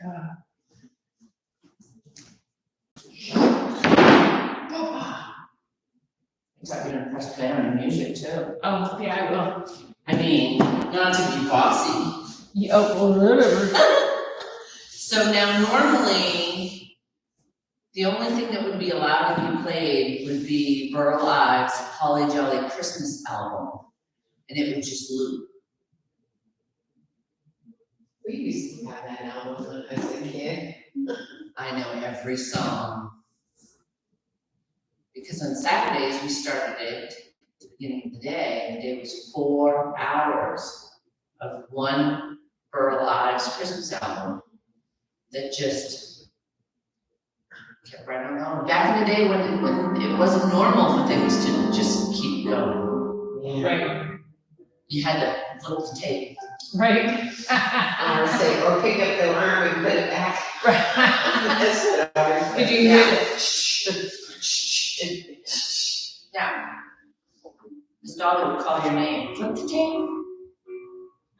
I thought you were gonna press play on your music too. Oh, yeah, I will. I mean, not to be bossy. Yeah, oh, whatever. So now normally, the only thing that would be allowed to be played would be Burl Ives' Holly Jolly Christmas album. And it would just loop. We used to have that album when I was a kid. I know every song. Because on Saturdays, we started it at the beginning of the day, and the day was 4 hours of one Burl Ives Christmas album that just kept right on going. Back in the day when it wasn't normal for things to just keep going. Yeah. Right, You had to flip the tape. right. Or say, or pick up the arm and put it back. That's what I was. Did you hear Now, Miss Dolly would call your name, flip the tape.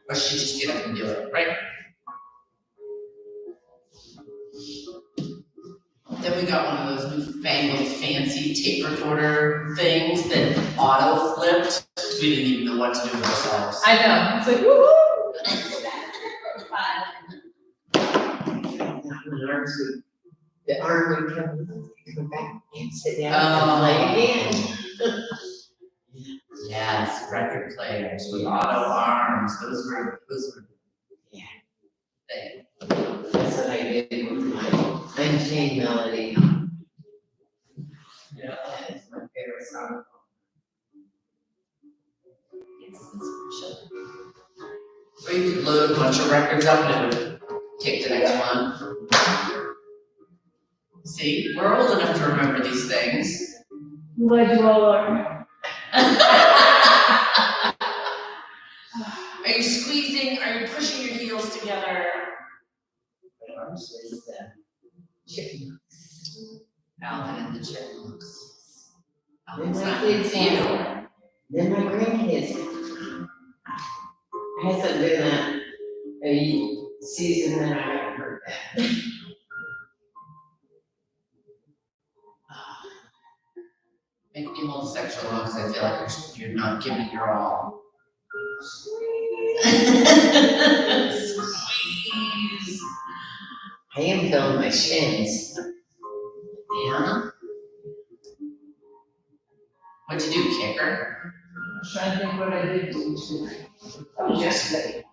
Or she'd just get up and do it, right? Then we got one of those newfangled fancy tape recorder things that auto flipped. We didn't even know what to do with ourselves. I know, it's like, woo-hoo. The arm would come back and sit down and play again. Yes, record players with auto arms, those were Yeah. things. That's what I did with my Unchained Melody. Yeah. That is my favorite song. Or you could load a bunch of records up and it would take the next one. See, we're old enough to remember these things. I'm glad you all are. Are you squeezing? Are you pushing your heels together? Alvin and the Chipmunks. Alvin's not in Theodore. Then my grandkids. Hasn't been a season that I haven't heard that. Make me homosexual because I feel like you're not giving it your all. Squeeze. I am feeling my shins. Yeah. What'd you do, kicker? I'm trying to think what I did today. That was yesterday.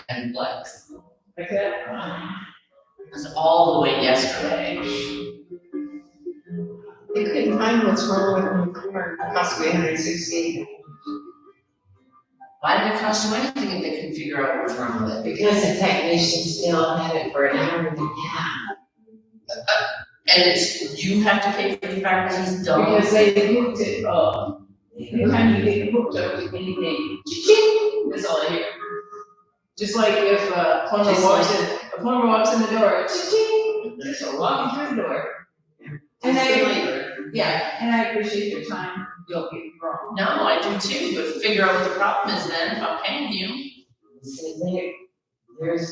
And flex. Like that? It was all the way yesterday. They couldn't find what's wrong with my car. It cost me $168. Why did it cost you anything if they couldn't figure out what's wrong with it? Because the technician still had it for an hour and a half. And it's, you have to pay for the fact that he's dumb. Because they hooked it up. Anytime you get hooked up with anything, ching, that's all I hear. Just like if a plumber walks in the door, ching, they're still walking through the door. And and I appreciate your time, don't get me wrong. No, I do too, but figure out what the problem is then if I'm paying you. So there's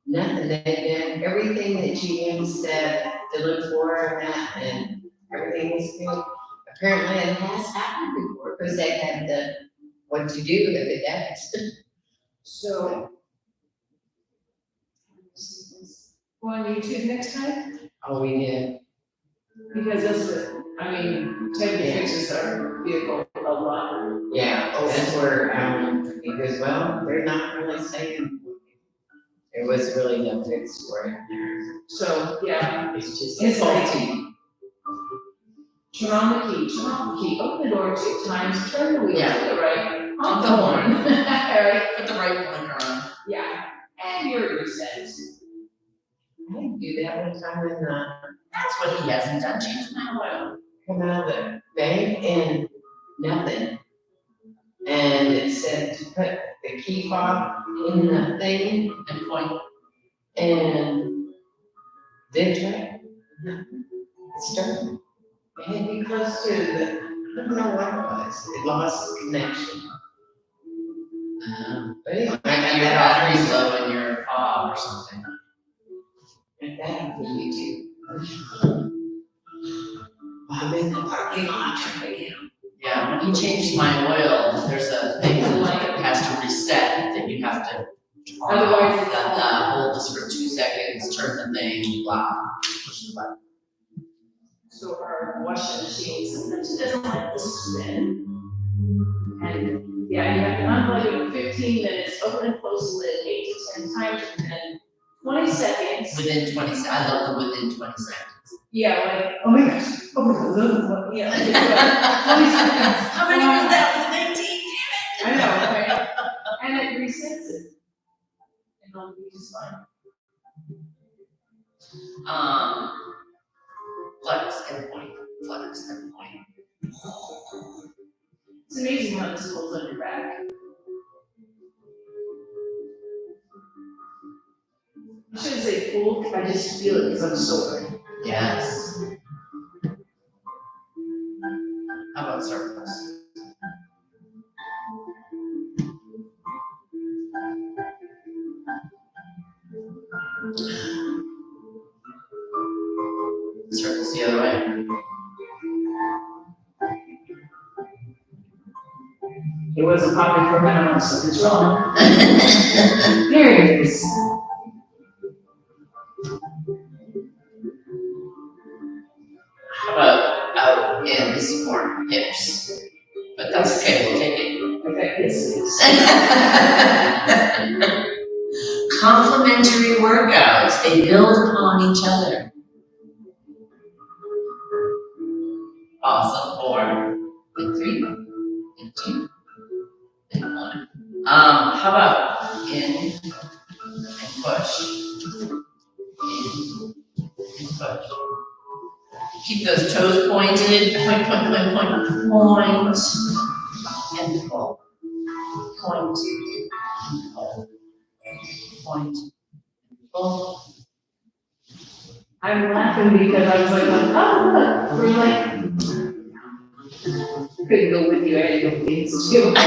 nothing, they did everything that GM said to look for and that, and everything was good. Apparently it has happened before, because they had the, what to do if it does. So. Go on YouTube next time, Oh, we did. because Ted fixes our vehicle a lot. Yeah, that's where, because, well, they're not really saying, there was really no fix for it there. So, yeah, It's just It's like- faulty. turn on the key, open the door 2 times, turn the wheel to the right, Honk the horn. horn. Alright, Put the right blinker on. yeah, and you're reset. I didn't do that one time in the, That's what he hasn't done, change my oil. come out of the bank and nothing. And it said to put the key fob in the thing And point. and then try. Nothing. It started. It had to be close to the, I don't know what it was. It lost connection. But anyway, I got Maybe your that battery's low in your fob or something. Me too. I'm in the parking lot trying to Yeah, when you change my oil, there's a thing that has to reset, that you have to turn Otherwise, off, hold this for 2 seconds, turn the thing, blah, push the button. So our washing machine sometimes it doesn't like to spin. And yeah, you have to unplug it in 15 minutes, open and close the lid 8 to 10 times, and then 20 seconds. Within 20 seconds, I love the within 20 seconds. Yeah, like, oh my gosh, oh my god, yeah, like, 20 seconds. How many was that? Was 19? I know, right? And it resets it. And it'll be just fine. Flex and point, flex and point. It's amazing how this pulls on your back. I shouldn't say pull, I just feel it because I'm sore. Yes. How about circles? Circles the other way. It wasn't popping for minimum, something's wrong. There it is. How about out ins or hips? But that's okay, we'll take it. Okay, this is. Complementary workouts, they build upon each other. Awesome, 4, and 3, and 2, and 1. How about in and push? In and push. Keep those toes pointed, point, point, point, point, point, and pull. Point, and pull. Point, and pull. I'm laughing because I was like, oh, look, we're like, couldn't go with you, I had to go with these too. Like,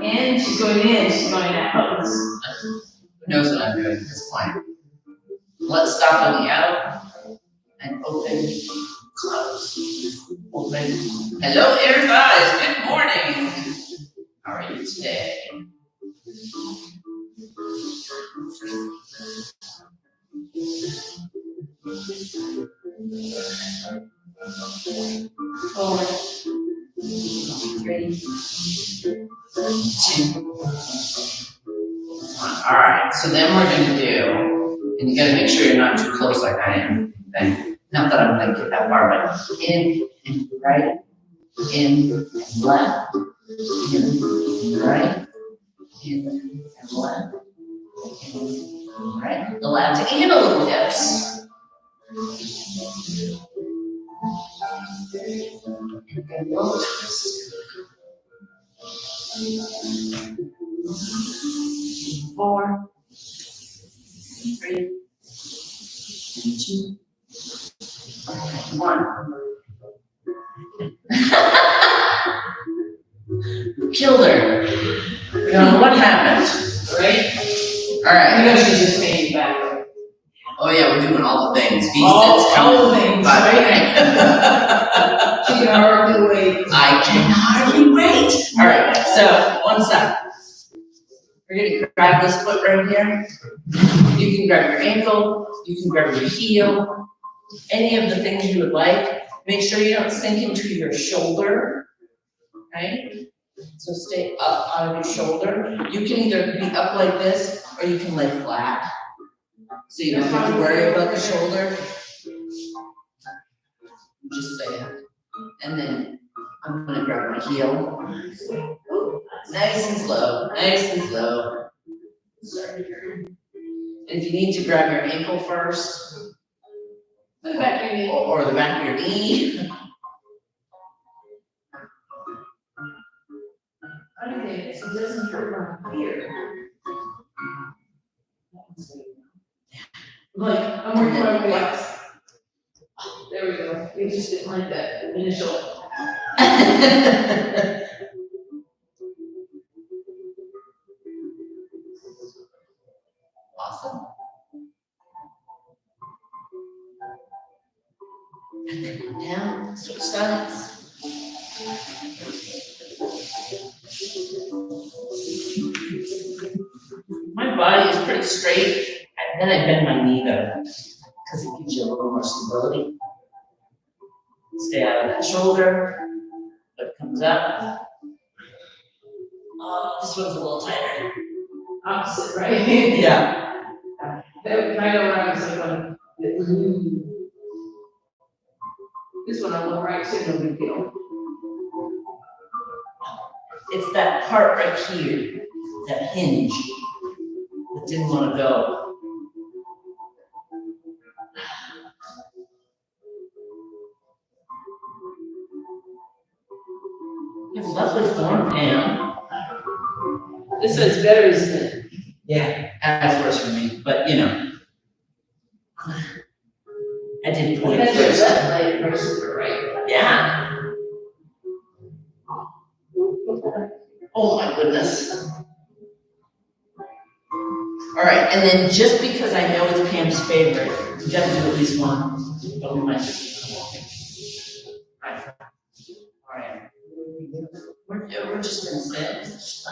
and she's going in, she's going out. Who knows what I'm doing at this point? Let's stop on the out and open, close, open. Hello, everybody. Good morning. How are you today? Forward. 3, 2, 1. All right. So then we're going to do, and you got to make sure you're not too close like I am. Okay? Not that I'm going to get that far, but in and right, in and left, in and right, in and left, in and right. The left and a little dips. And a little twist. 4, 3, 2, 1. Killed her. You know what happened, right? All I right. know she's just paying you back. Oh yeah, we're doing all the things. All the things, By the way. She can hardly wait. I can hardly wait. All right. So 1 sec. We're gonna grab this foot right here. You can grab your ankle. You can grab your heel. Any of the things you would like. Make sure you don't sink into your shoulder. Right? So stay up out of your shoulder. You can either be up like this or you can lay flat. So you don't have to worry about the shoulder. Just stay up. And then I'm gonna grab my heel. Nice and slow, nice and slow. And if you need to grab your ankle first, The back of your knee. or the back of your knee. Okay, so it doesn't hurt my ear. Like, I'm working my way up. There we go. We just didn't like that initial. Awesome. And then come down, switch sides. My body is pretty straight, and then I bend my knee though, because it gives you a little more stability. Stay out of that shoulder, but it comes up. Oh, this one's a little tighter. Opposite, right? Yeah. That kind of when I was like, this one on the right too, no big deal. It's that part right here, that hinge, that didn't want to go. You have a lovely form, Pam. This one's better, isn't it? Yeah, that's worse for me, but you know. I did point That's your first. left leg versus your right. Yeah. Oh my goodness. All right, and then just because I know it's Pam's favorite, we gotta do at least one, but we might. All right. We're just gonna sit.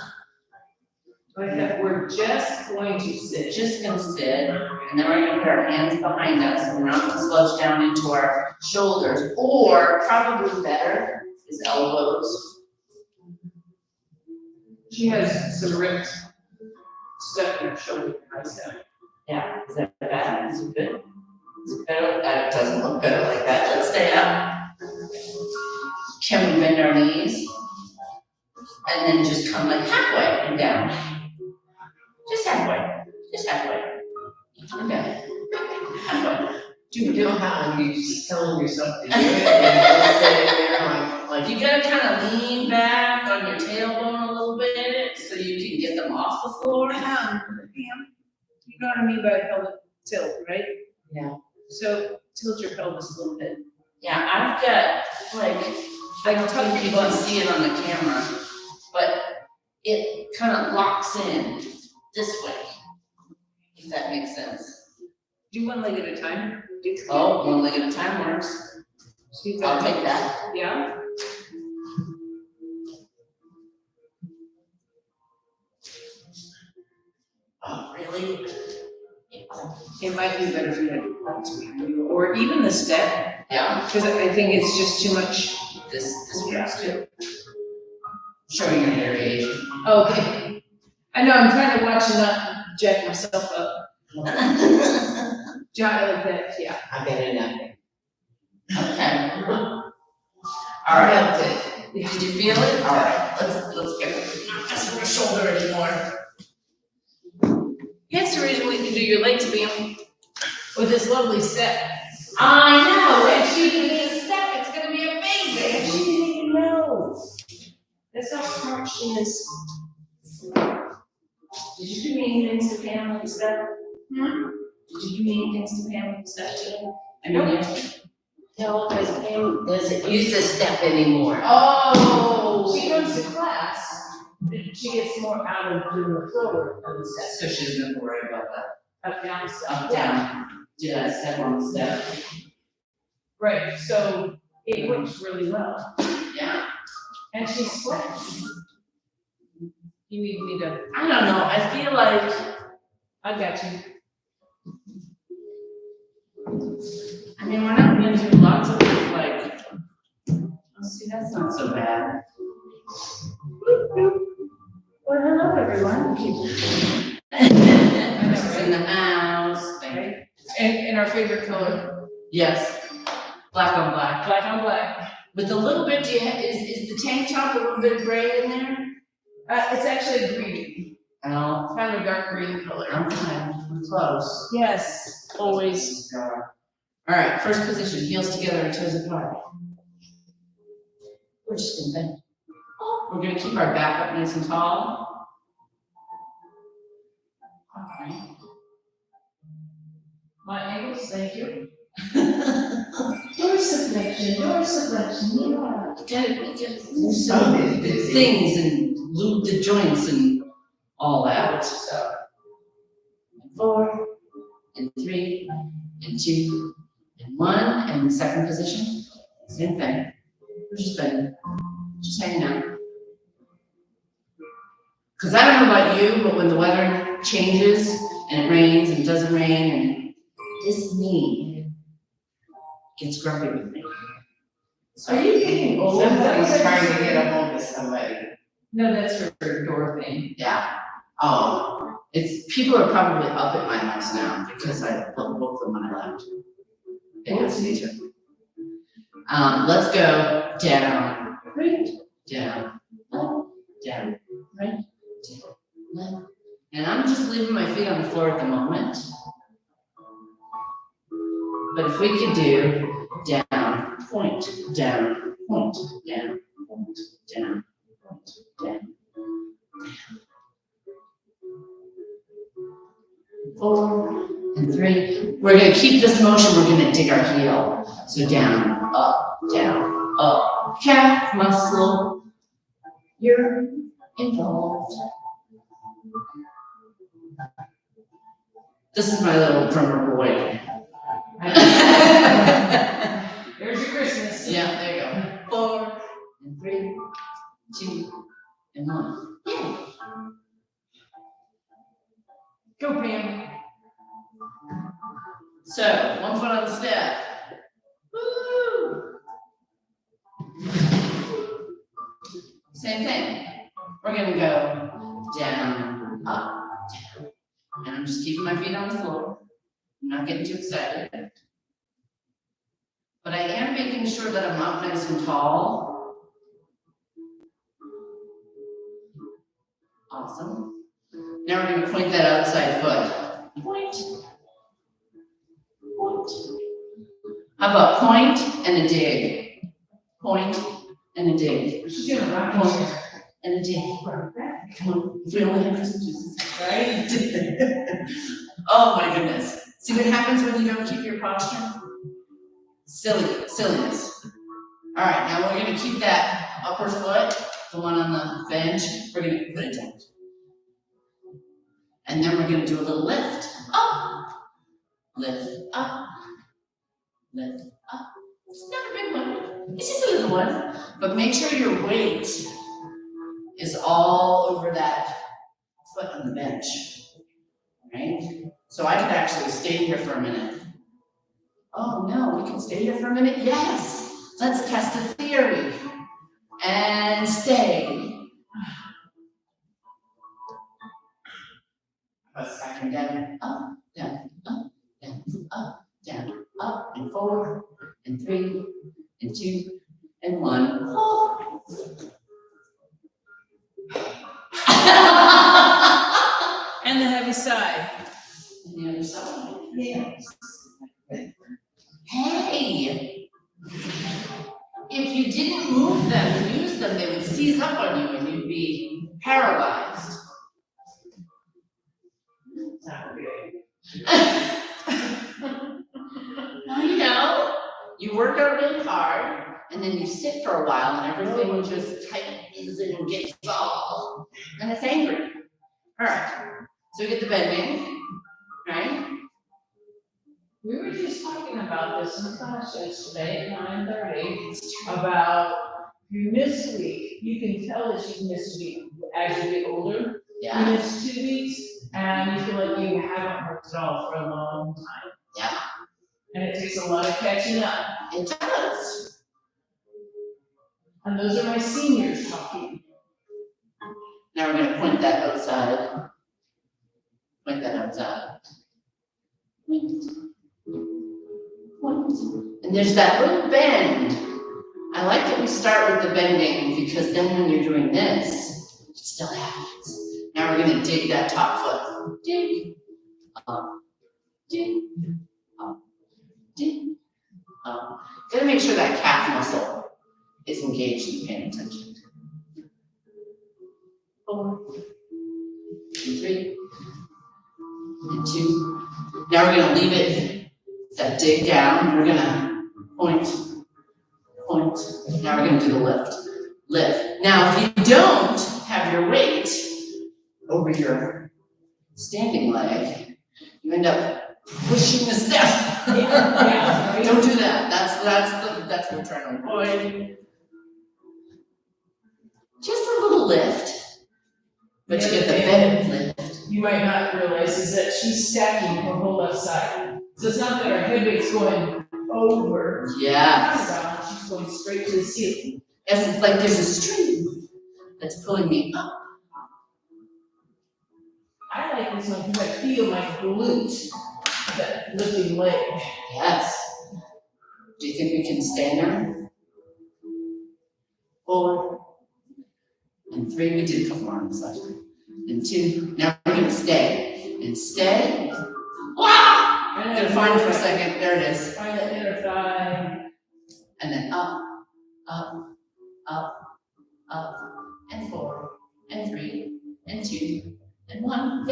Like that, we're just going to We're sit. just gonna sit, and then we're gonna put our hands behind us, and we're not gonna slouch down into our shoulders, or probably better is elbows. She has some ripped stuff in her shoulder, I said. Yeah, is that bad? Is it good? Is it better? It doesn't look better like that. Let's stay up. Can we bend our knees? And then just come like halfway and down. Just halfway. Just halfway. And down. Halfway. You know how you just telling yourself to do it and just sitting there like. You gotta kind of lean back on your tailbone a little bit so you can get them off the floor. Pam, you know what I mean by pelvic tilt, right? Yeah. So tilt your pelvis a little bit. Yeah, I've got like, I don't think you can see it on the camera, but it kind of locks in this way, if that makes sense. Do one leg at a time. Oh, one leg at a time works. I'll take that. Yeah? Oh, really? It might be better for you to do planks behind you, or even the step, Yeah, because I think it's just too much. this works too. Showing your variation. Okay. I know, I'm trying to watch and not jack myself up. Jog like that, yeah. I got enough. Okay. All I right. felt it. Did you feel it? All right, let's get it. Not messing your shoulder anymore. That's the reason we can do your legs, Bam, with this lovely step. I know, and she can be a step, it's gonna be amazing, and she didn't even know. That's how smart she is. Did you do mean things to Pam like step? Did you do mean things to Pam like step too? I mean, yeah. No, because Pam doesn't use the step anymore. Oh! She goes to class, she gets more out of doing the floor on the step. So she doesn't have to worry about that. Up, down, step. Up, down, do that step on the step. Right, so it works really well. Yeah. And she's sweating. You need me to, I don't know, I feel like, I got you. I mean, we're not gonna do lots of like, oh, see, that's not so bad. Well, hello, everyone. It's in the house, thank you. And our favorite color, Yes, black on black. black on black. With a little bit, do you have, is the tank top a little bit of gray in there? It's actually green, No, kind of a dark green color. I'm fine, I'm close. Yes, always. All right, first position, heels together and toes apart. We're just gonna bend. We're gonna keep our back up nice and tall. All right. My ankles, thank you. Dorsiflexion, yeah. We gotta do some things and lube the joints and all that, so. 4, and 3, and 2, and and 1, and second position, same thing. We're just hanging out. Cause I don't know about you, but when the weather changes and it rains and doesn't rain, and this knee gets grumpy with me. Are you getting old? Somebody's trying to get a hold of somebody. No, that's for Dorothy. Yeah. Oh, people are probably up at my house now because I booked them when I left. They have to be too. Let's go down, right, down, up, down, right, down, left. And I'm just leaving my feet on the floor at the moment. But if we could do down, point, down, point, down, point, down, point, down. 4 and 3. We're gonna keep this motion, we're gonna dig our heel. So down, up, calf muscle. You're involved. This is my little drummer boy. There's your Christmas. Yeah, there you go. 4 and 3, 2 and 1. Yeah. Go, Pam. So, 1 foot on the step. Woo! Same thing. We're gonna go down, up, down. And I'm just keeping my feet on the floor. I'm not getting too excited. But I am making sure that I'm up nice and tall. Awesome. Now we're gonna point that outside foot. Point. Point. How about point and a dig? Point and a dig. She's doing a rock Point and a dig. Come on, if we only have Christmas, right? Oh my goodness. See what happens when you don't keep your posture? Silliness. All right, now we're gonna keep that upper foot, the one on the bench, we're gonna put it down. And then we're gonna do a little lift. Up, lift, up, lift, up. It's not a big one, it's just a little one. But make sure your weight is all over that foot on the bench, right? So I could actually stay here for a minute. Oh no, we can stay here for a minute? Yes, let's test the theory. And stay. Back and down, up, down, up, down, up, down, up, and 4, and 3, and 2, and 1. Oh. And the heavy sigh. And the other side. Yes. Hey! If you didn't move them and use them, they would seize up on you and you'd be paralyzed. Well, you know, you work out really hard and then you sit for a while and everything just tightens and gets all, and it's angry. All right, so we get the bending, right? We were just talking about this in class yesterday at 9:30, about you miss a week, you can tell that you miss a week as you get older. Yeah. You miss 2 weeks, and you feel like you haven't worked at all for a long time. Yeah. And it takes a lot of catching up. It does. And those are my seniors talking. Now we're gonna point that outside. Point that outside. Point. Point. And there's that little bend. I like that we start with the bending because then when you're doing this, it still happens. Now we're gonna dig that top foot. Dig. Up. Dig. Up. Dig. Up. Gotta make sure that calf muscle is engaged and paying attention. 4, and 3, and 2. Now we're gonna leave it, that dig down. We're gonna point, point. Now we're gonna do the lift, lift. Now, if you don't have your weight over your standing leg, you end up pushing the step. Yeah, right. Don't do that, that's what we're trying to avoid. Just a little lift, but you get the bed lift. You might not realize is that she's stacking her whole left side. So it's not that her hip weight's going over. Yes. Down, she's going straight to the ceiling. Yes, it's like there's a string that's pulling me up. I like this one because I feel my glute, that lifting leg. Yes. Do you think we can stand there? 4 and 3, we did a couple arms last time. And 2, now we're gonna stay. And stay. Wow! I'm gonna find it for a second, there it is. Find that inner thigh. And then up, up, up, up, and 4, and 3, and 2, and 1.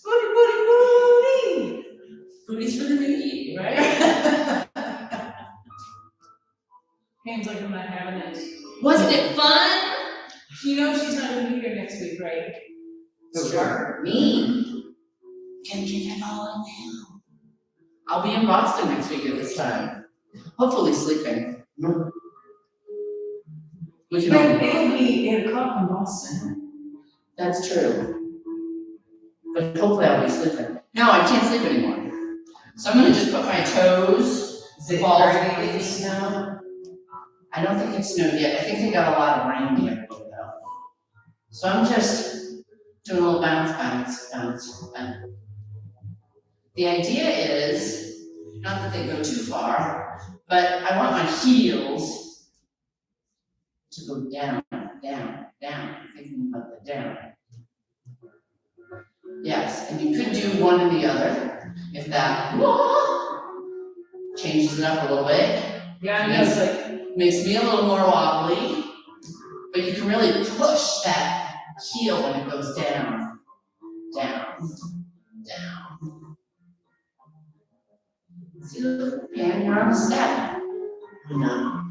Booty, booty, booty! Booties for the new year. Right? Hands like I'm not having it. Wasn't it fun? You know she's not gonna be here next week, right? Sure. Me. Can get it all in now. I'll be in Boston next week at this time. Hopefully sleeping. We can all. It'll be 8 o'clock in Boston. That's true. But hopefully I'll be sleeping. No, I can't sleep anymore. So I'm gonna just put my toes. Is it Balls. already in snow? I don't think it snowed yet. I think they got a lot of rain the other day though. So I'm just doing a little bounce, bounce, bounce, bounce. The idea is, not that they go too far, but I want my heels to go down, down, down. I'm thinking about the down. Yes, and you could do one and the other, if that changes it up a little bit. Yeah, I know, it's like, Makes me a little more wobbly, but you can really push that heel when it goes down, down, down. See, look, and you're on a step. No.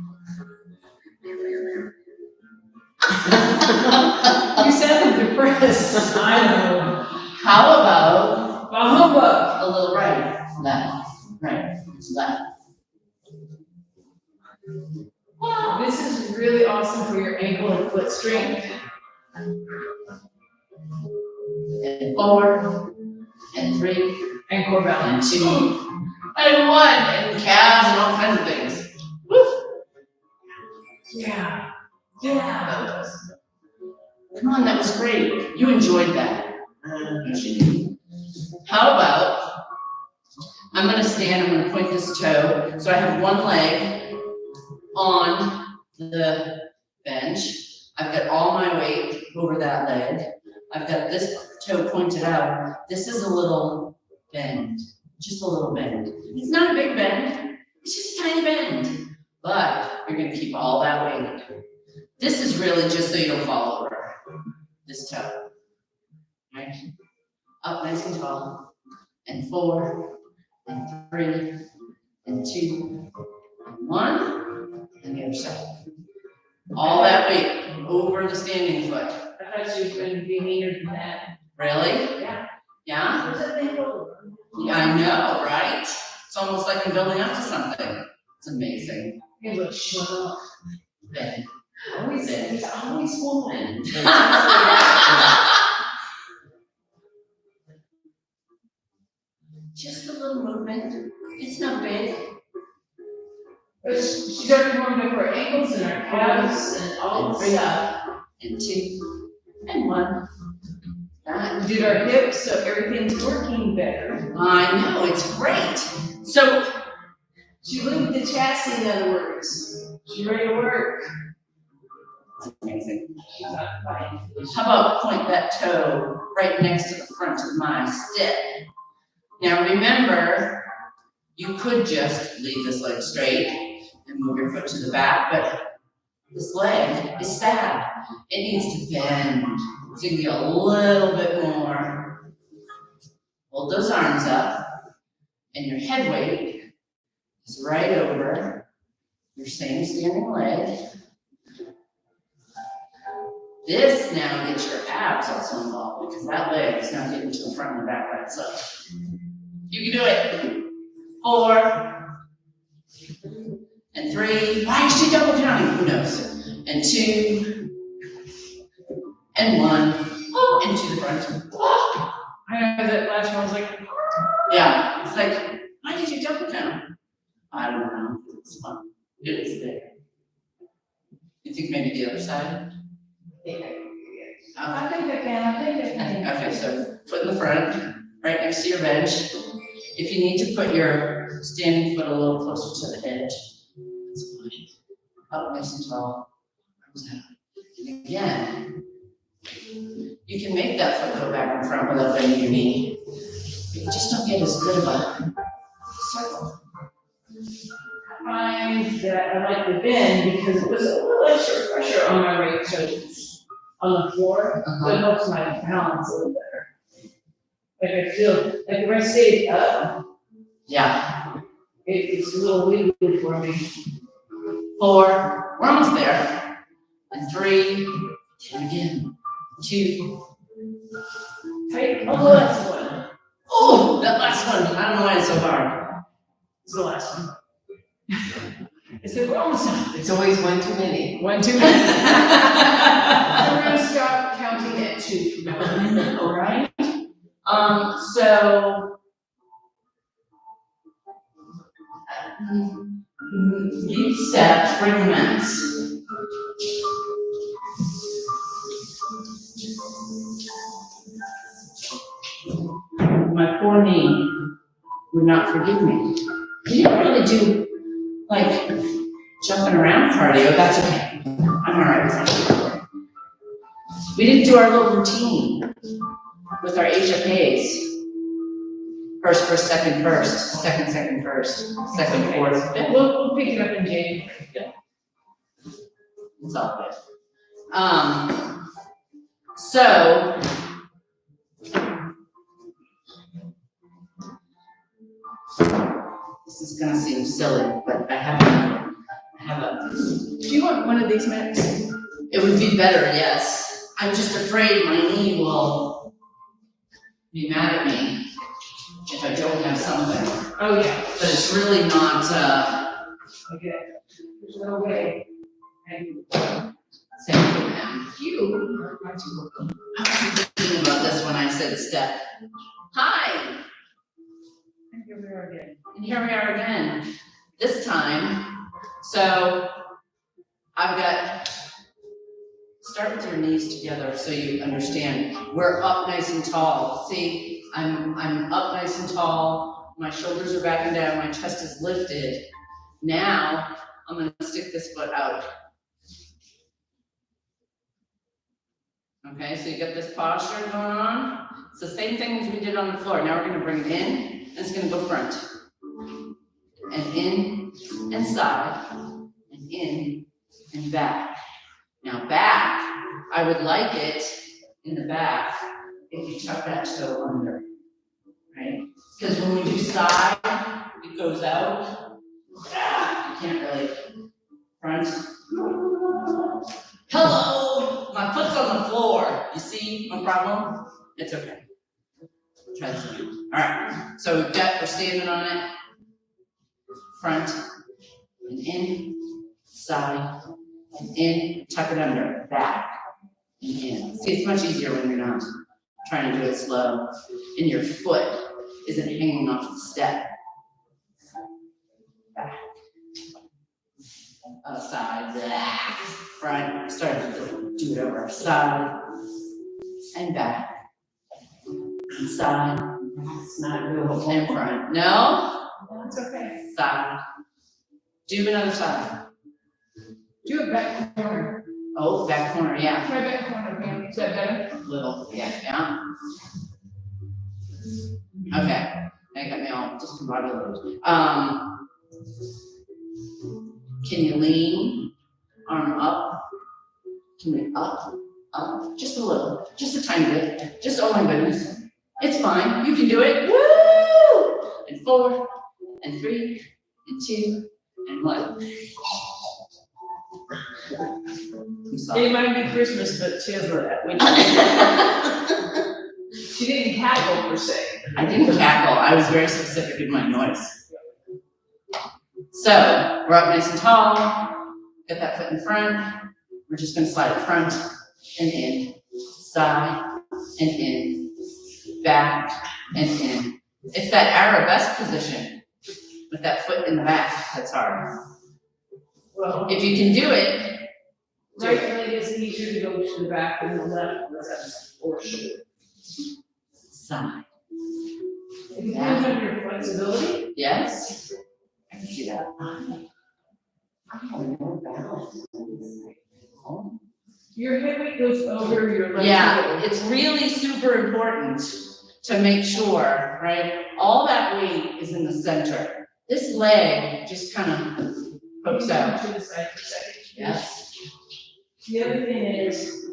you sounded depressed. I know. How about Bahumba. a little right, left, left. This is really awesome for your ankle and foot strength. And 4, and 3, And core and balance. 2, and 1, and calves and all kinds of things. Woo! Yeah. Yeah. Come on, that was great. You enjoyed that. Yes, you did. How about, I'm gonna stand, I'm gonna point this toe, so I have one leg on the bench. I've got all my weight over that leg. I've got this toe pointed out. This is a little bend, just a little bend. It's not a big bend, it's just a tiny bend. But you're gonna keep all that weight. This is really just so you don't fall over this toe. Right? Up nice and tall. And 4, and 3, and 2, and 1, and the other side. All that weight over the standing foot. I thought you were going to be meaner than that. Really? Yeah. Yeah? Where's that thing over? Yeah, I know, right? It's almost like I'm building up to something. It's amazing. It looks shut up. Bend. Always, it's always one. Just a little movement. It's not big. But she's already warmed up her ankles and her calves and all the stuff. And 2, and 1. That. We did our hips, so everything's working better. I know, it's great. So, She linked the chassis, in other words. She's ready to work. it's amazing. She's not fighting. How about point that toe right next to the front of my stick? Now remember, you could just leave this leg straight and move your foot to the back, but this leg is sad. It needs to bend. It's gonna get a little bit more. Hold those arms up, and your head weight is right over your same standing leg. This now gets your abs also involved because that leg is not getting to the front and the back by itself. You can do it. 4 and 3. Why is she double counting? Who knows? And 2 and 1. Oh, and to the front. Oh. I know that last one was like, Yeah, it's like, why did you double count? I don't know. It was fun. It was there. You think maybe the other side? I think I can. Okay, so foot in the front, right next to your bench. If you need to put your standing foot a little closer to the edge, that's fine. Up nice and tall. And again, you can make that foot go back and front without bending your knee. But you just don't get as good of a circle. I find that I like the bend because it puts a little extra pressure on my right toes on the floor, so it helps my balance a little better. Like I feel, like if I stay up, Yeah. it's a little wiggly for me. 4, we're almost there. And 3, and again. 2. Tight, oh, the last one. Oh, that last one. I don't know why it's so hard. It's the last one. I said, we're almost done. It's always one too many. 1, 2, 3. So we're gonna stop counting at 2 from now on, all right? So. Deep steps, bring commence. My poor knee would not forgive me. You didn't really do, like, jumping around cardio, that's okay. I'm all right with that. We didn't do our little routine with our Asia Pays. First, second, first, second, first, second, fourth. We'll pick it up in January. It's all good. So, this is gonna seem silly, but I have a, Do you want one of these, Max? it would be better, yes. I'm just afraid my knee will be mad at me if I don't have something. Oh, yeah. But it's really not, Okay. There's no way. same for them. You are much welcome. I was thinking about this when I said step. Hi, And here we are again. and here we are again. This time, so I've got, start with your knees together so you understand. We're up nice and tall. See, I'm up nice and tall. My shoulders are back and down. My chest is lifted. Now, I'm gonna stick this foot out. Okay, so you got this posture going on. It's the same thing as we did on the floor. Now we're gonna bring it in, and it's gonna go front. And in, and side, and in, and back. Now back, I would like it in the back if you tuck that toe under, right? Because when we do side, it goes out. You can't really front. Hello, my foot's on the floor. You see my problem? It's okay. Try this again. All right, so we're standing on it. Front, and in, side, and in, tuck it under, back, and in. See, it's much easier when you're not trying to do it slow, and your foot isn't hanging off the step. Back, side, back, front, start to do it over, side, and back, and side, That's not real. and front. No? That's okay. Side. Do another side. Do it back corner. Oh, back corner, yeah. Try back corner, okay? Is that better? Little, yeah. Okay, that got me all discombobulated. Can you lean, arm up? Can we up, just a little, just a tiny bit, just oh my goodness. It's fine, you can do it, woo! And 4, and 3, and 2, and 1. I'm sorry. It might be Christmas, but she has that. per se. I didn't cackle, I was very specific in my noise. So, we're up nice and tall, get that foot in front, we're just gonna slide it front and in, side and in, back and in. It's that arabesque position with that foot in the back that's hard. Well, If you can do it, do right it. leg is easier to go to the back than the left, that's for sure. Side, It depends on your flexibility. yes? I can see that. Your hip weight goes over your left Yeah, hip. it's really super important to make sure, right? All that weight is in the center. This leg just kind of pokes out. To the side for a second. Yes. The other thing is,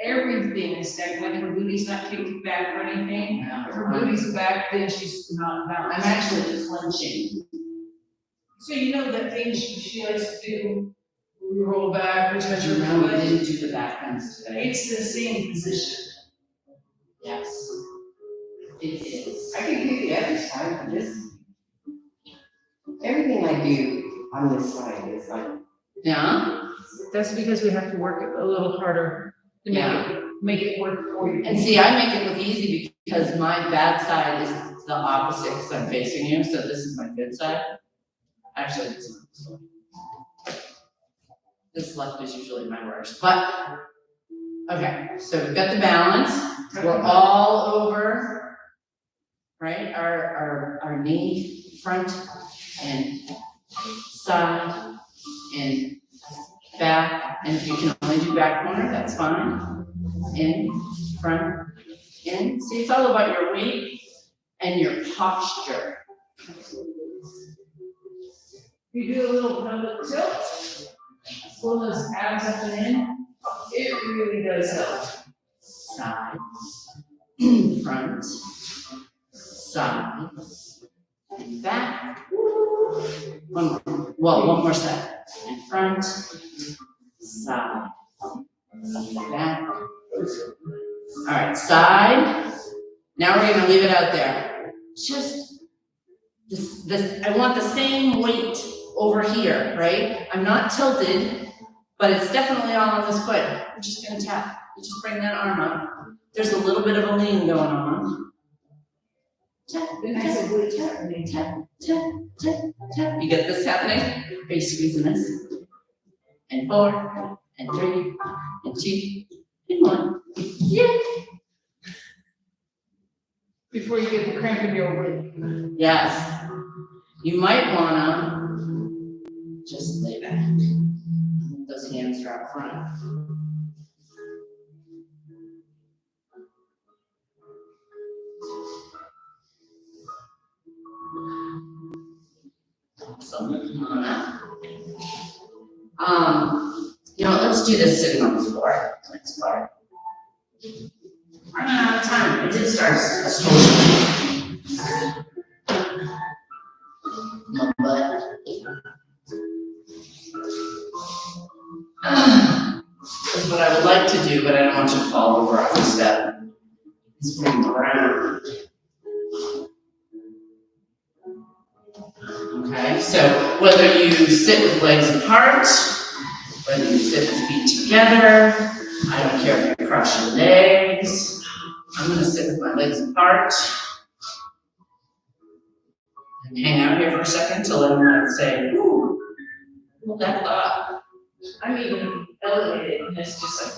everything is stacked, like her booty's not kicked back or anything. If her booty's back, then she's not I'm balanced. actually clenching. So you know that thing she likes to do, we roll back, we touch her No, we foot. didn't do the back bends today. It's the same position. Yes. It is. I can do the other side, but this, everything I do on this side is like, Yeah, That's because we have to work it a little harder to make it work for you. and see, I make it look easy because my bad side is the opposite, because I'm facing you, so this is my good side. Actually, this is this left is usually my worst, but, okay, so we've got the balance, we're all over, right, our knee, front, and side, and back, and if you can only do back corner, that's fine. In, front, in. See, it's all about your weight and your posture. You do a little pelvic tilt, pull those abs up and in, it really does help. Side, front, side, and back. One more, well, one more set. And front, side, back. All right, side. Now we're gonna leave it out there. Just this, I want the same weight over here, right? I'm not tilted, but it's definitely all on this foot. I'm just gonna tap. You just bring that arm up. There's a little bit of a lean going on. Tap, Nice tap, oblique tap, happening. tap, tap, tap, tap. You get this happening? Are you squeezing this? And 4, and 3, and 2, and 1. Yeah. Before you get the cramp in your leg. Yes. You might wanna just lay back. Those hands drop front. So, come on up. Let's do this sitting on the floor, next part. Running out of time, I did start a story. My butt. That's what I would like to do, but I don't want you to fall over off the step. Is bring the ground. Okay, so whether you sit with legs apart, whether you sit with feet together, I don't care if you cross your legs. I'm gonna sit with my legs apart and hang out here for a second till everyone say, ooh, hold that thought. I'm even elevated, and it's just like,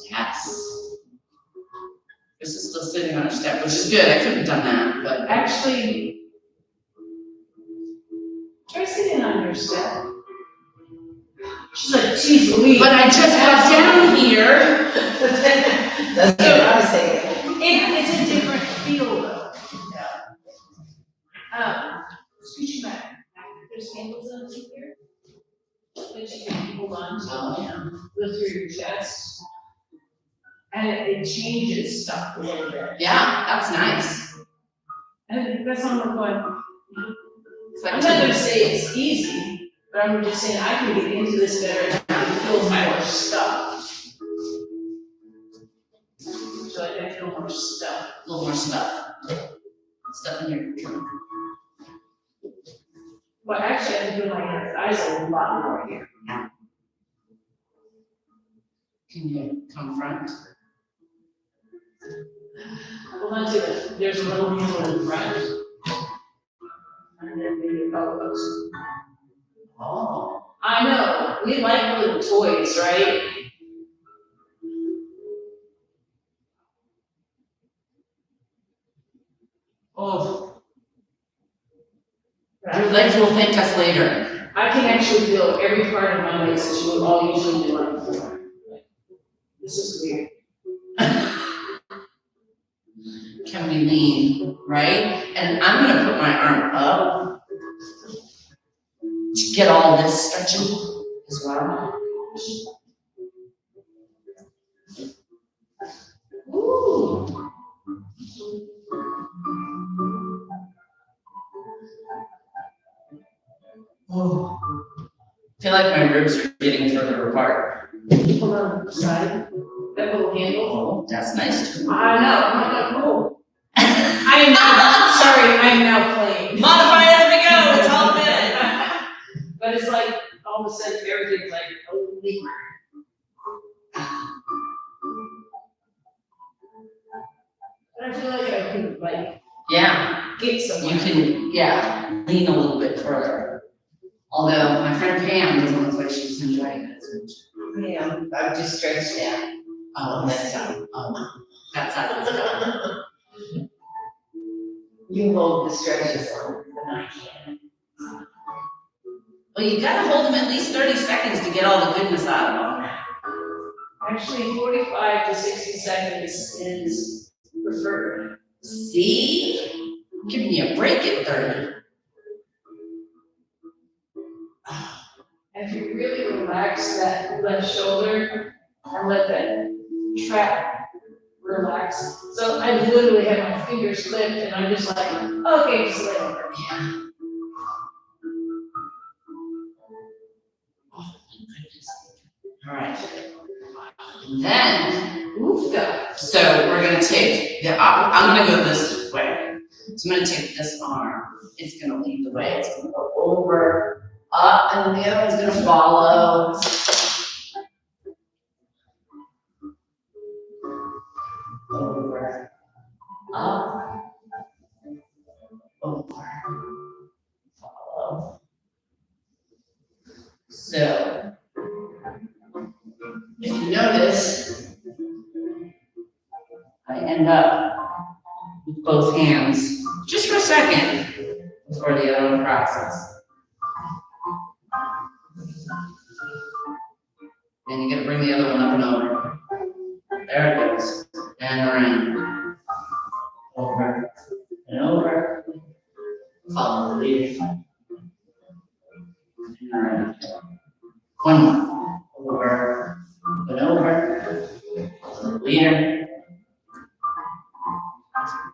Yes. This is still sitting on a step, which is good. I could have done that, but actually, try sitting on your step. She's like, geez Louise. but I just got down here. that's what I was thinking. It's a different feel though. Scooch back. There's handles on here. That you can hold on to. Oh, yeah. Go through your chest. And it changes stuff a little bit. Yeah, that's nice. And that's not what I'm going. It's like I'm not gonna say it's easy, but I'm just saying I can get into this better and feel more stuff. so I feel more stuff. A little more stuff. Stuff in your trunk. But actually, I feel my eyes a lot more here. Can you come front? Hold on to it, there's a little handle in front. And then maybe elbows. Oh. I know, we like little toys, right? Oh. Your legs will thank us later. I can actually feel every part of my legs that you would all usually do on the floor. This is weird. Can we lean, right? And I'm gonna put my arm up to get all this stretching as well. Ooh. Oh. I feel like my ribs are getting further apart. Hold on the side, that little handle. Oh, that's nice too. I know, I'm not cool. I am now, sorry, I am now playing. Modify as we go, it's all good. But it's like, all of a sudden, everything's like, holy. But I feel like I can, like, Yeah, get somewhere. you can, yeah, lean a little bit further. Although my friend Pam doesn't look like she's enjoying it as much. Yeah, I'm just stretched out. Oh, that's how, that's how. You hold the stretches on, but I can't. Well, you gotta hold them at least 30 seconds to get all the goodness out of them. Actually, 45 to 60 seconds is preferred. See? I'm giving you a break at 30. If you really relax that left shoulder and let that trap relax. So I literally have my fingers clipped and I'm just like, okay, just lay over. Yeah. Oh, my goodness. All right. Then, Oofda. so we're gonna take the, I'm gonna go this way. So I'm gonna take this arm. It's gonna lead the way. It's gonna go over, up, and then the other one's gonna follow. Over, up, over, follow. So, if you notice, I end up with both hands just for a second before the other one crosses. And you're gonna bring the other one up and over. There it goes. And around. Over and over. Follow the lead. And around. One more. Over and over. Follow the leader.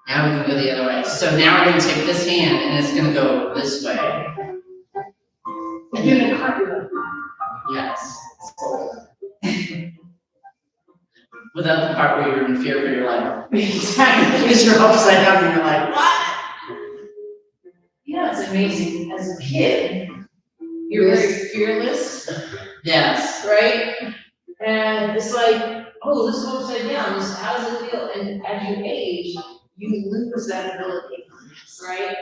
Now we can go the other way. So now we're gonna take this hand and it's gonna go this way. You're doing a cartwheel. Yes. Without the part where you're in fear for your life. Exactly. Because you're upside down and you're like, what? You know, it's amazing. As a kid, you're very fearless, Yes. right? And it's like, oh, this is upside down. This, how does it feel? And as you age, you lose that ability, right?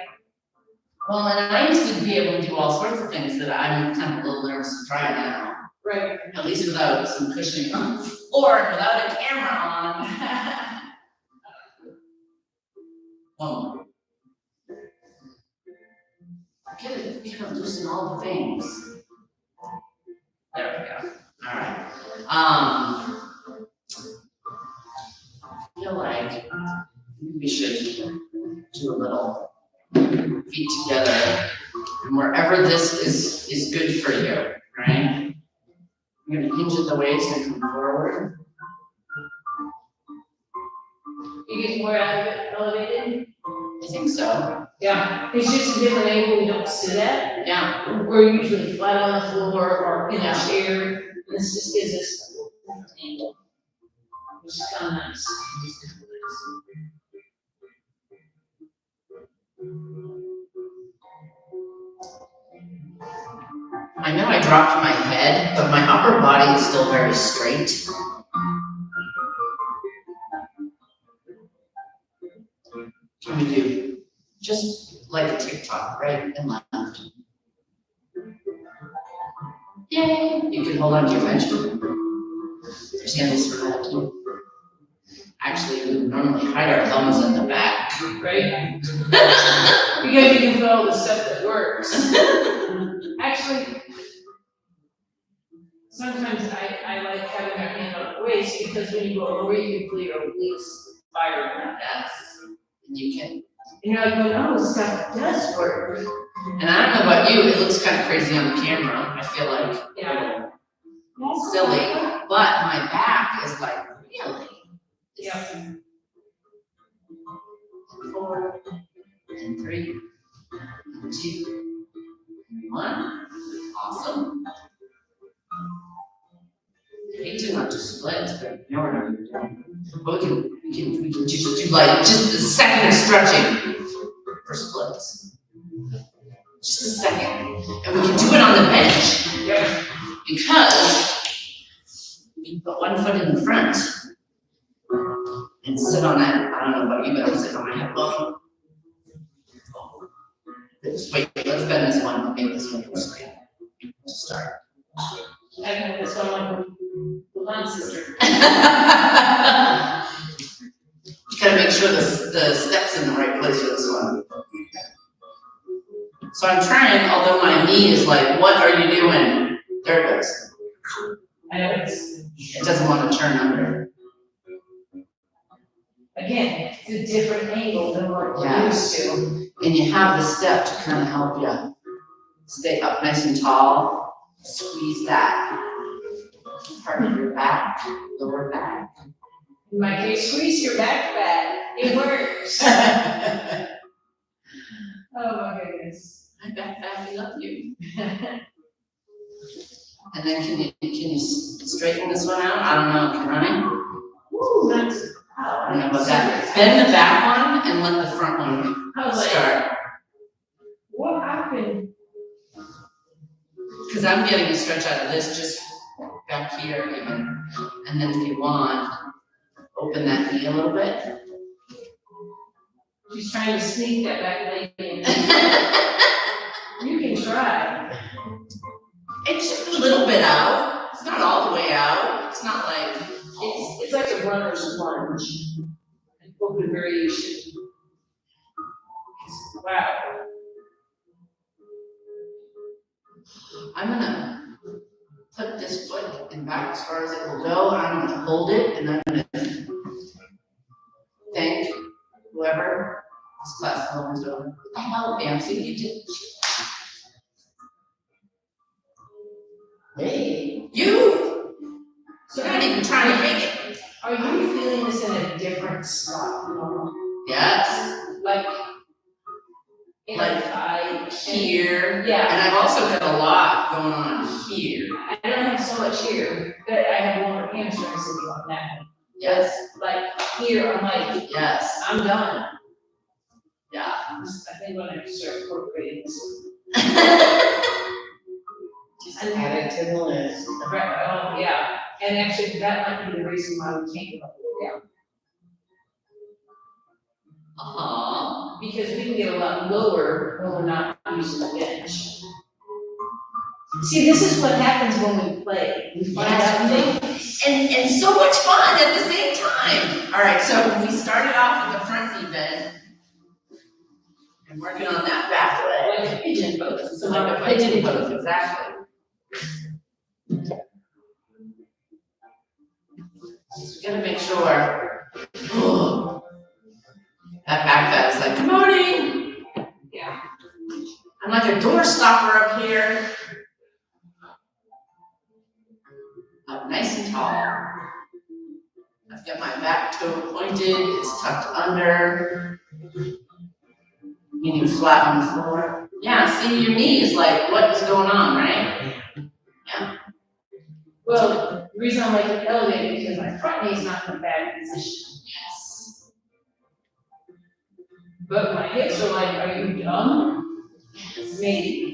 Well, and I used to be able to do all sorts of things that I'm kind of a little nervous to try now. Right. At least without some cushioning on the floor, without a camera on. Oh. Get it loosen all the things. There we go. All right. I feel like we should do a little feet together, and wherever this is good for you, right? You're gonna hinge at the waist and come forward. You get more elevated? I think so. Yeah. It's just a different angle we don't sit at. Yeah. We're usually flat on the floor or in a Yeah. chair. This just gives us a different angle. which is kind of nice. I know I dropped my head, but my upper body is still very straight. Can we do just like a TikTok, right and left? Yay! You can hold on to your bench. There's handles for that too. Actually, we would normally hide our thumbs in the back. Right? Because you can put all the stuff that works. Actually, sometimes I like having my hand on the waist because when you go over, you can feel your obliques firing. Yes. And you can. And you're like, well, no, stuff does work. And I don't know about you, it looks kind of crazy on the camera. I feel like Yeah. silly, but my back is like really. Yeah. And 4, and 3, and 2, and 1. Awesome. I hate to not just split, but you know what I'm doing. But we can just do like just a second of stretching for splits. Just a second. And we can do it on the bench. Yeah. Because we put one foot in the front and sit on that. I don't know about you, but I'm sitting on my hip bone. Wait, let's bend this one, make this one go straight. To start. I think this one like the line sister. You gotta make sure the step's in the right place for this one. So I'm trying, although my knee is like, what are you doing? There it goes. I know it doesn't want to turn under. again, it's a different angle than what we're Yes. used to. And you have the step to kind of help you stay up nice and tall. Squeeze that part of your back, lower back. In my case, squeeze your back bad. It works. Oh my goodness. I back love you. And then can you straighten this one out? I don't know, can I? Woo, that's, I don't know about that. Bend the back one and let the front one I was like, start. what happened? Because I'm getting a stretch out of this just back here even. And then if you want, open that knee a little bit. She's trying to sneak that back leg in. You can try. It's just a little bit out. It's not all the way out. It's not like, It's like a runner's lunge. Open variation. Wow. I'm gonna put this foot in back as far as it will go, and I'm gonna hold it, and I'm gonna thank whoever this class belongs to. What the hell, Nancy, you did? Hey, you! You're not even trying to make it. Are you feeling this in a different spot? Yes, Like, in Like a thigh? here, Yeah. and I've also got a lot going on here. I don't have so much here, but I have longer hamstrings than you on that. Yes, Like, here, I'm like, yes, I'm done. yeah. I think when I start incorporating this. Just add it to the list. Right, oh, yeah, and actually, that might be the reason why we can't go up and down. Because we can get a lot lower when we're not using the bench. See, this is what happens when we play. We find out things. And so much fun at the same time. All right, so we started off with the front knee bend. And working on that back leg. Like a pigeon pose. So like a pigeon pose, exactly. So we gotta make sure. That back fat is like, good morning. Yeah. I'm like a door stopper up here. Up nice and tall. I've got my back toe pointed, it's tucked under. Meaning flat on the floor. Yeah, see, your knee is like, what is going on, right? Well, The reason I like the elevator, because my front knee's not in a bad position. Yes. But my hips are like, are you dumb? Maybe.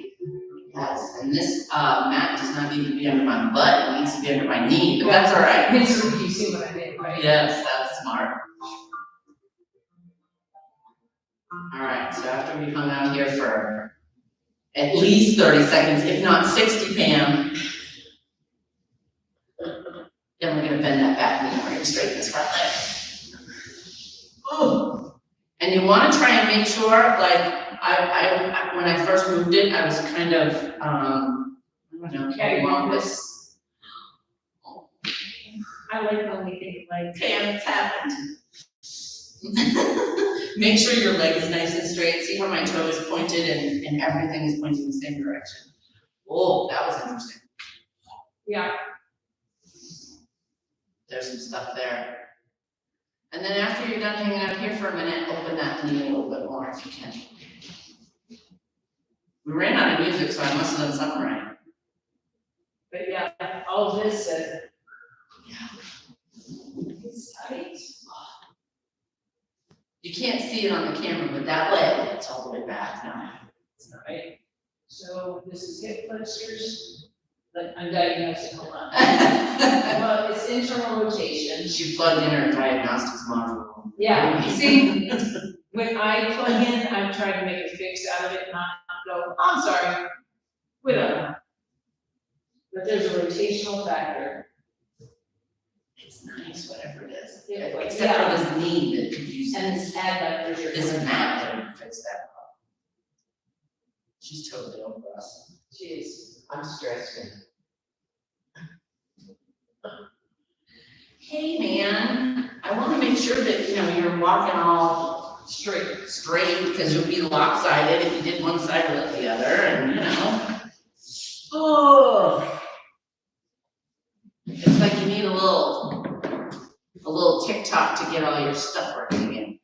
Yes, and this, mat does not need to be under my butt, it needs to be under my knee, but that's all right. You see what I did, right? Yes, that's smart. All right, so after we hung out here for at least 30 seconds, if not 60, Pam, then we're gonna bend that back knee, we're gonna straighten this front leg. Ooh. And you wanna try and make sure, like, when I first moved it, I was kind of, I don't know, cattywampus. I like when we think like, Pam, it's happened. Make sure your leg is nice and straight. See how my toe is pointed and everything is pointing the same direction. Oh, that was interesting. yeah, There's some stuff there. And then after you're done hanging out here for a minute, open that knee a little bit more if you can. We ran out of music, so I must have done something right. but yeah, all this, it's tight. You can't see it on the camera, but that leg, it's all the way back now. Right, so this is hip flexors, but I'm diagnosing, hold on. Well, it's internal rotation. She plugged in her diagnostics module. Yeah, see, when I plug in, I'm trying to make a fix out of it, not go, I'm sorry, we don't know. But there's a rotational factor. It's nice, whatever it is. Yeah, but Except for this knee that could use And this adductors are. this mat that would fix that problem. She's totally over us. Jeez, I'm stressed. Hey, man, I wanna make sure that, you're walking all Straight. because you'll be lopsided if you did one side or the other, and. Oh. It's like you need a little TikTok to get all your stuff working again,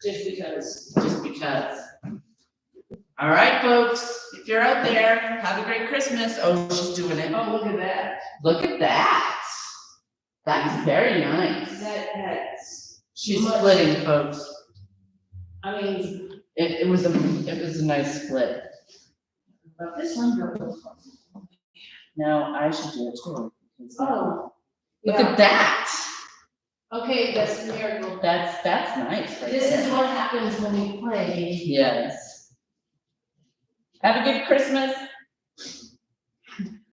Just because. just because. All right, folks, if you're out there, have a great Christmas. Oh, she's doing it. Oh, look at that. Look at that. That's very nice. That's, She's much- splitting, folks. I mean, It was a nice split. but this one goes. No, I should do it too. Oh. Look Yeah. at that. Okay, that's the miracle. That's nice right This there. is what happens when we play. Yes. Have a good Christmas.